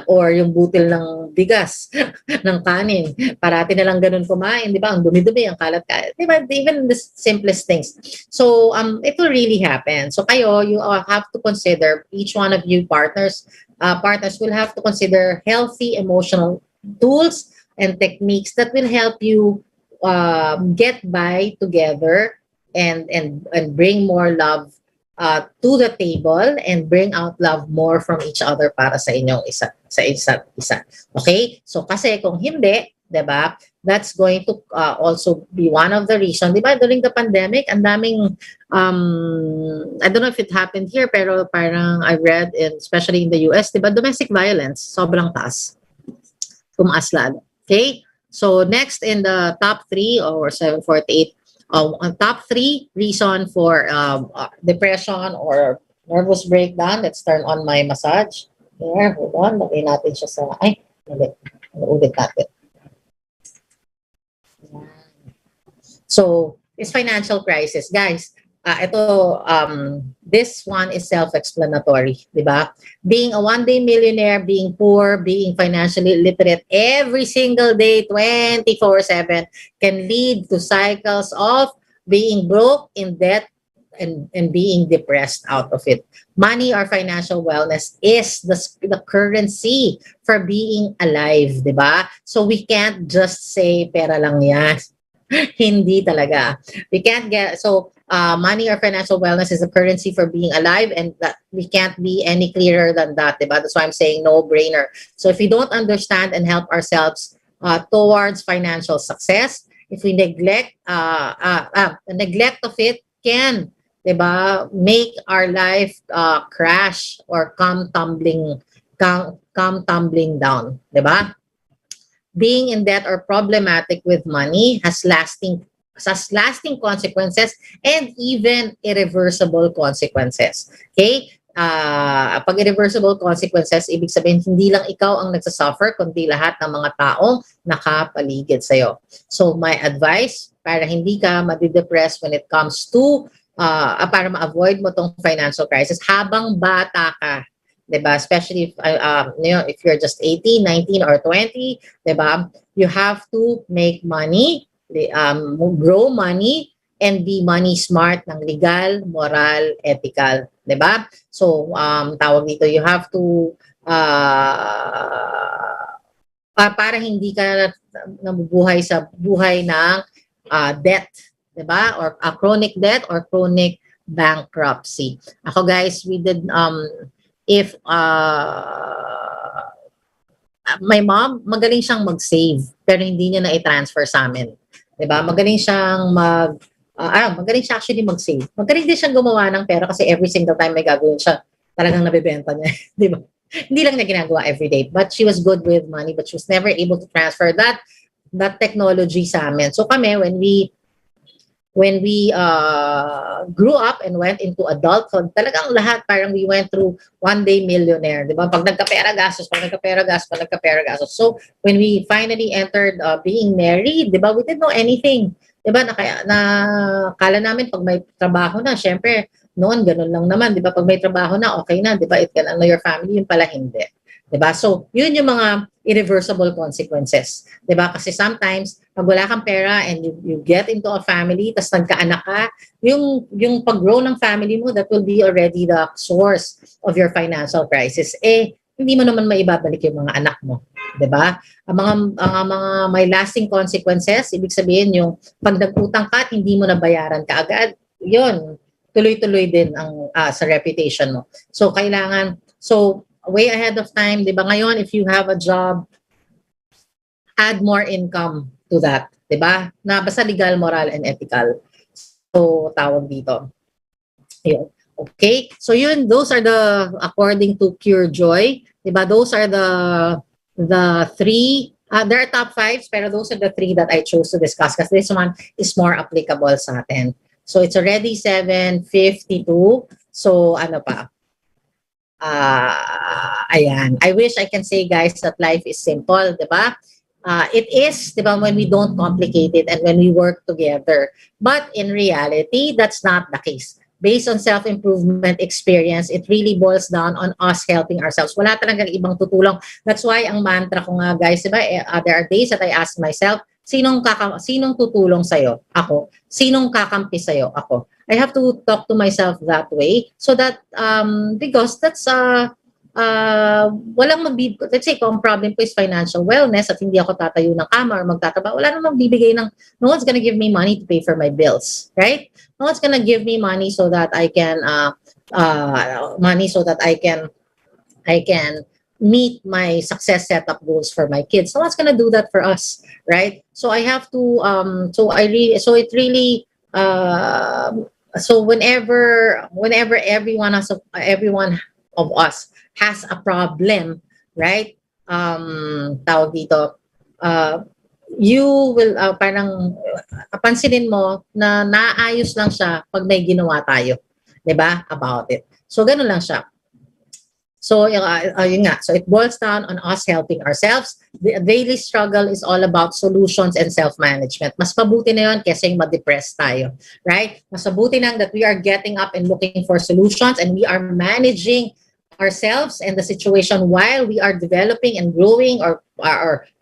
Speaker 2: Or yung butil ng bigas, ng kanin. Parati na lang ganun kumain, di ba? Ang dumi-dumi, ang kalat-kalat. Di ba? Even the simplest things. So, it will really happen. So, kayo, you have to consider, each one of you partners will have to consider healthy emotional tools and techniques that will help you get by together and bring more love to the table and bring out love more from each other para sa inyong isa't isa. Okay? So kasi kung hindi, 'di ba? That's going to also be one of the reasons. 'Di ba, during the pandemic, ang daming I don't know if it happened here, pero parang I read especially in the US, 'di ba, domestic violence sobrang taas. Tumaas lalo. Okay? So next in the top 3 or 748 on top 3 reason for depression or nervous breakdown. Let's turn on my massage. There, hold on. Lagay natin siya sa, ulit natin. So, it's financial crisis. Guys, this one is self-explanatory, di ba? Being a one-day millionaire, being poor, being financially illiterate every single day, 24/7, can lead to cycles of being broke, in debt, and being depressed out of it. Money or financial wellness is the currency for being alive, di ba? So we can't just say, pera lang yan. Hindi talaga. We can't get, money or financial wellness is a currency for being alive, and that we can't be any clearer than that, diba? That's why I'm saying no-brainer. So if we don't understand and help ourselves towards financial success, if we neglect neglect of it can, diba, make our life crash or come tumbling down, diba? Being in debt or problematic with money has lasting consequences and even irreversible consequences. Okay? Pag irreversible consequences, ibig sabihin hindi lang ikaw ang nagsasuffer, kundi lahat ng mga taong nakapaligid sa'yo. So my advice, para hindi ka madidepress when it comes to, para ma-avoid mo tong financial crisis habang bata ka. Diba? Especially if you're just 18, 19, or 20, diba? You have to make money, grow money, and be money smart ng legal, moral, ethical. Diba? So, tawag dito, you have to, para hindi ka nabubuhay sa buhay ng debt. Diba? Or a chronic debt or chronic bankruptcy. Ako guys, we did, if my mom, magaling siyang mag-save, pero hindi niya na i-transfer sa amin. Diba? Magaling siyang magaling siya actually mag-save. Magaling din siyang gumawa ng pera kasi every single time may gagawin siya, talagang nabibenta niya. Diba? Hindi lang niya ginagawa everyday. But she was good with money, but she was never able to transfer that technology sa amin. So kami, when we grew up and went into adulthood, talagang lahat parang we went through one-day millionaire, di ba? Pag nagkapera gastos. So when we finally entered being married, di ba, we didn't know anything. Di ba? Kala namin pag may trabaho na, syempre, noon ganun lang naman, di ba? Pag may trabaho na, okay na, di ba? It can know your family, yun pala hindi. Diba? So, yun yung mga irreversible consequences. Diba? Kasi sometimes, pag wala kang pera and you get into a family, tas nagkaanak ka, yung pag-grow ng family mo, that will be already the source of your financial crisis. Hindi mo naman maibabalik yung mga anak mo. Diba? Ang mga may lasting consequences, ibig sabihin yung pag nag-utang ka at hindi mo nabayaran kaagad, yun, tuloy-tuloy din ang sa reputation mo. So, way ahead of time, di ba? Ngayon, if you have a job, add more income to that, di ba? Na basta legal, moral, and ethical. So, tawag dito. Ayun. Okay? So, those are according to Pure Joy, di ba? Those are the 3, there are top 5s, pero those are the 3 that I chose to discuss because this one is more applicable sa atin. So, it's already 7:52. So, ano pa? Ayan. I wish I can say, guys, that life is simple, di ba? It is, di ba, when we don't complicate it and when we work together. But in reality, that's not the case. Based on self-improvement experience, it really boils down on us helping ourselves. Wala talagang ibang tutulong. That's why ang mantra ko nga, guys, di ba, there are days that I ask myself, sinong tutulong sa'yo? Ako. Sinong kakampi sa'yo? Ako. I have to talk to myself that way so that because that's walang let's say kung ang problem ko is financial wellness at hindi ako tatayo ng kama or magtataba, wala namang bibigay ng, no one's gonna give me money to pay for my bills, right? No one's gonna give me money so that I can I can meet my success setup goals for my kids. So what's gonna do that for us, right? So I have to so it really so whenever everyone of us has a problem, right? Tawag dito, you will parang pansinin mo na naayos lang siya pag may ginawa tayo, 'di ba? About it. So ganun lang siya. So, yun nga. So, it boils down on us helping ourselves. The daily struggle is all about solutions and self-management. Mas mabuti na yun kaysa yung ma-depress tayo. Right? Mas mabuti na that we are getting up and looking for solutions and we are managing ourselves and the situation while we are developing and growing or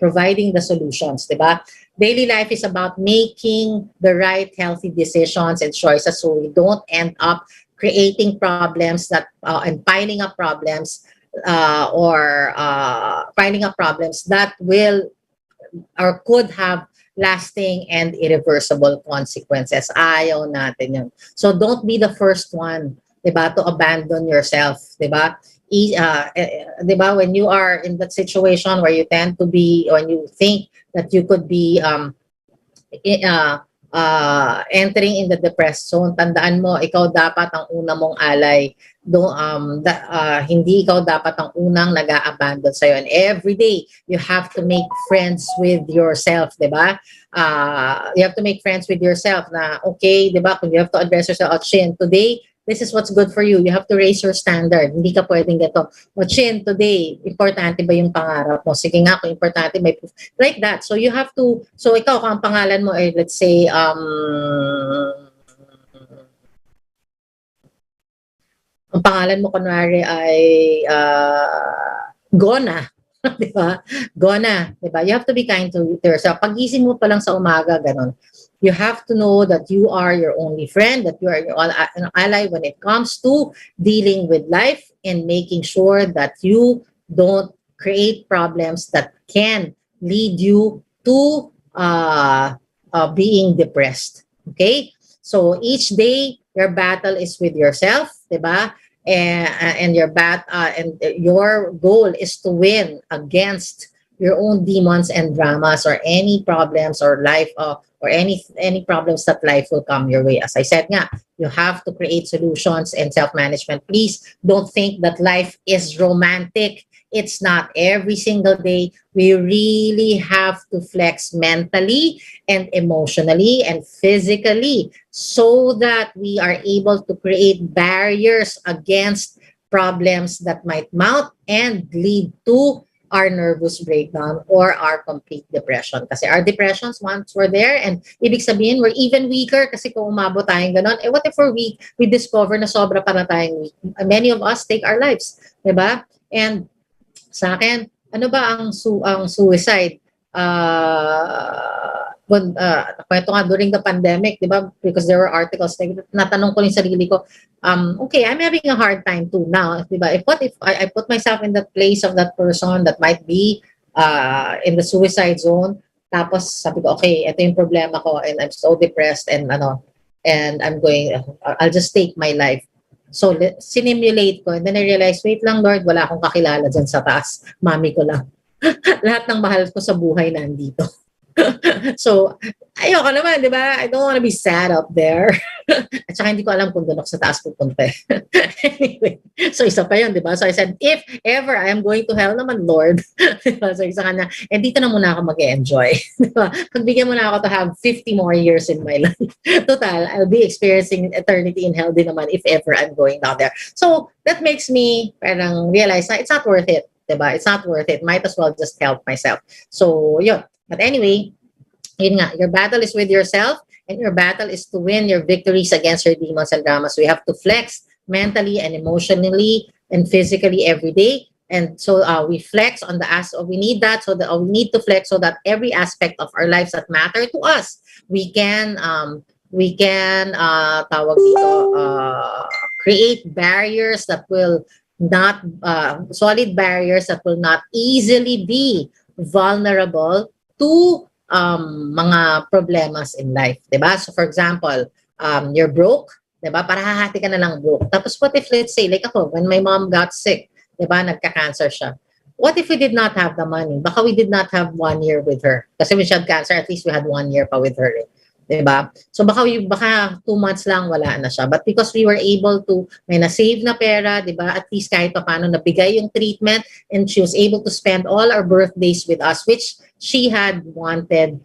Speaker 2: providing the solutions. Diba? Daily life is about making the right healthy decisions and choices so we don't end up creating problems that and piling up problems that will or could have lasting and irreversible consequences. Ayaw natin yun. So don't be the first one, diba, to abandon yourself, diba? Diba, when you are in that situation where you tend to be, when you think that you could be entering in the depressed zone, tandaan mo, ikaw dapat ang una mong alay. Hindi ikaw dapat ang unang nag-a-abandon sa'yo. And every day, you have to make friends with yourself, di ba? You have to make friends with yourself na, okay, di ba, kung you have to address yourself, Chinne, today, this is what's good for you. You have to raise your standard. Hindi ka pwedeng gato. O Chinne, today, importante ba yung pangarap mo? Sige nga, kung importante, may proof. Like that. So you have to, so ikaw, kung ang pangalan mo ay, let's say, ang pangalan mo kunwari ay Gona. Di ba? Gona. Di ba? You have to be kind to yourself. Pagising mo pa lang sa umaga, ganon. You have to know that you are your only friend, that you are your ally when it comes to dealing with life and making sure that you don't create problems that can lead you to being depressed. Okay? So each day, your battle is with yourself, diba? And your goal is to win against your own demons and dramas or any problems or life or any problems that life will come your way. As I said nga, you have to create solutions and self-management. Please don't think that life is romantic. It's not. Every single day, we really have to flex mentally and emotionally and physically so that we are able to create barriers against problems that might mount and lead to our nervous breakdown or our complete depression. Kasi our depressions once were there and ibig sabihin we're even weaker kasi kung umabot tayong ganon, what if we're weak? We discover na sobra pa na tayong weak. Many of us take our lives, diba? And sa akin, ano ba ang suicide? Kwento nga during the pandemic, di ba? Because there were articles, natanong ko yung sarili ko, okay, I'm having a hard time too now. Di ba? What if I put myself in the place of that person that might be in the suicide zone, tapos sabi ko, okay, ito yung problema ko and I'm so depressed and I'll just take my life. So, sinimulate ko and then I realized, wait lang Lord, wala akong kakilala dyan sa taas. Mami ko lang. Lahat ng mahal ko sa buhay nandito. So, ayoko naman, di ba? I don't want to be sad up there. At saka hindi ko alam kung doon ako sa taas pupunta. Anyway, so isa pa yun, di ba? So I said, if ever I am going to hell naman, Lord, diba? So isa kanya, dito na muna ako mag-enjoy. Diba? Pagbigyan mo na ako to have 50 more years in my life. Total, I'll be experiencing eternity in hell din naman if ever I'm going down there. So that makes me parang realize na it's not worth it. Diba? It's not worth it. Might as well just help myself. So, yun. But anyway, yun nga, your battle is with yourself and your battle is to win your victories against your demons and dramas. So you have to flex mentally and emotionally and physically every day. And so we flex on the we need that so that we need to flex so that every aspect of our lives that matter to us, we can tawag dito, create barriers that will not solid barriers that will not easily be vulnerable to mga problemas in life, 'di ba? So for example, you're broke, 'di ba? Para hahati ka na lang broke. Tapos what if, let's say, like ako, when my mom got sick, 'di ba, nagka-cancer siya. What if we did not have the money? Baka we did not have 1 year with her. Kasi when she had cancer, at least we had 1 year pa with her. Eh. 'Di ba? So baka 2 months lang wala na siya. But because we were able to may na-save na pera, 'di ba? At least kahit paano nabigay yung treatment and she was able to spend all our birthdays with us, which she had wanted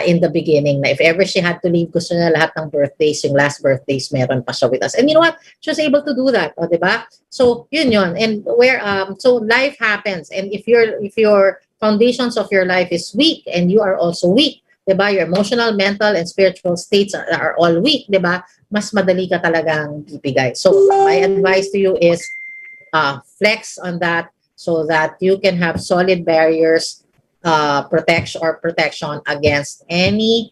Speaker 2: in the beginning. Na if ever she had to leave, gusto niya lahat ng birthdays, yung last birthdays meron pa siya with us. And you know what? She was able to do that, 'di ba? So yun. And where so life happens, and if your foundations of your life is weak and you are also weak, diba? Your emotional, mental, and spiritual states are all weak, diba? Mas madali ka talagang bibigay. So my advice to you is flex on that so that you can have solid barriers, protection against any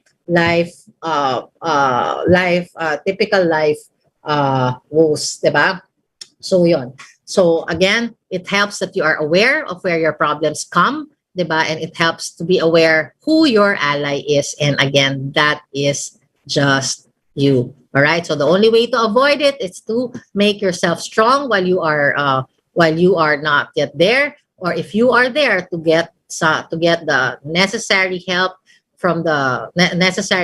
Speaker 2: typical life woes, diba? So yun. So again, it helps that you are aware of where your problems come, diba? And it helps to be aware who your ally is. And again, that is just you. All right. So the only way to avoid it is to make yourself strong while you are not yet there, or if you are there, to get the necessary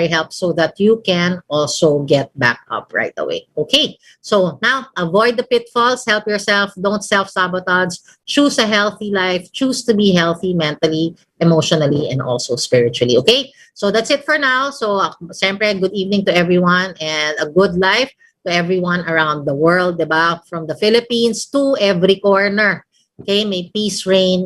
Speaker 2: help so that you can also get back up right away. Okay. So now avoid the pitfalls, help yourself, don't self-sabotage, choose a healthy life, choose to be healthy mentally, emotionally, and also spiritually. Okay. So that's it for now. So siyempre, good evening to everyone and a good life to everyone around the world, diba? From the Philippines to every corner. Okay, may peace reign.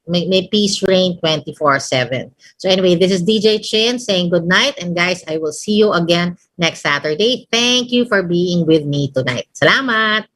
Speaker 2: May peace reign 24/7. So anyway, this is DJ Chinne saying good night, and guys, I will see you again next Saturday. Thank you for being with me tonight. Salamat.